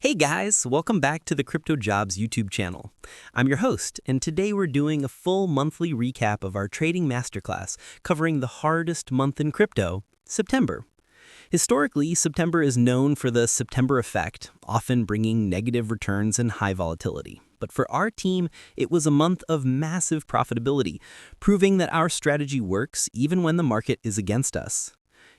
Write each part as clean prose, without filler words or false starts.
Hey guys, welcome back to the CryptoJobs YouTube channel. I'm your host, and today we're doing a full monthly recap of our trading masterclass covering the hardest month in crypto, September. Historically, September is known for the September effect, often bringing negative returns and high volatility. But for our team, it was a month of massive profitability, proving that our strategy works even when the market is against us.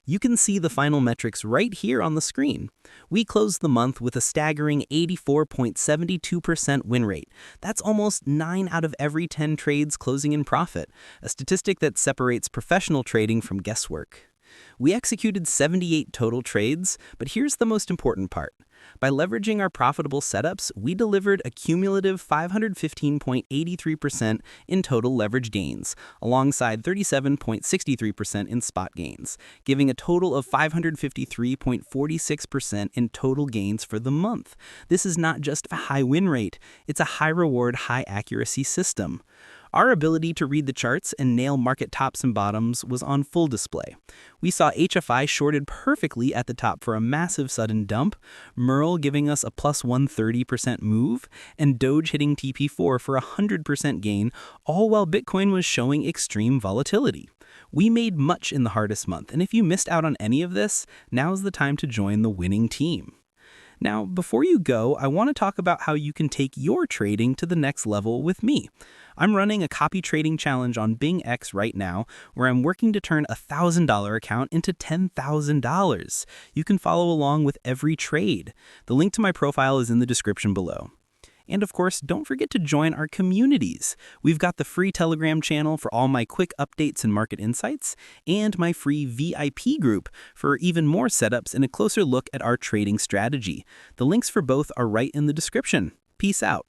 You can see the final metrics right here on the screen. We closed the month with a staggering 84.72% win rate. That's almost 9 out of every 10 trades closing in profit, a statistic that separates professional trading from guesswork. We executed 78 total trades, but here's the most important part. By leveraging our profitable setups, we delivered a cumulative 515.83% in total leverage gains, alongside 37.63% in spot gains, giving a total of 553.46% in total gains for the month. This is not just a high win rate, it's a high reward, high accuracy system. Our ability to read the charts and nail market tops and bottoms was on full display. We saw HFI shorted perfectly at the top for a massive sudden dump, Merle giving us a plus 130% move, and Doge hitting TP4 for a 100% gain, all while Bitcoin was showing extreme volatility. We made much in the hardest month, and if you missed out on any of this, now's the time to join the winning team. Now, before you go, I want to talk about how you can take your trading to the next level with me. I'm running a copy trading challenge on BingX right now, where I'm working to turn a $1,000 account into $10,000. You can follow along with every trade. The link to my profile is in the description below. And of course, don't forget to join our communities. We've got the free Telegram channel for all my quick updates and market insights, and my free VIP group for even more setups and a closer look at our trading strategy. The links for both are right in the description. Peace out.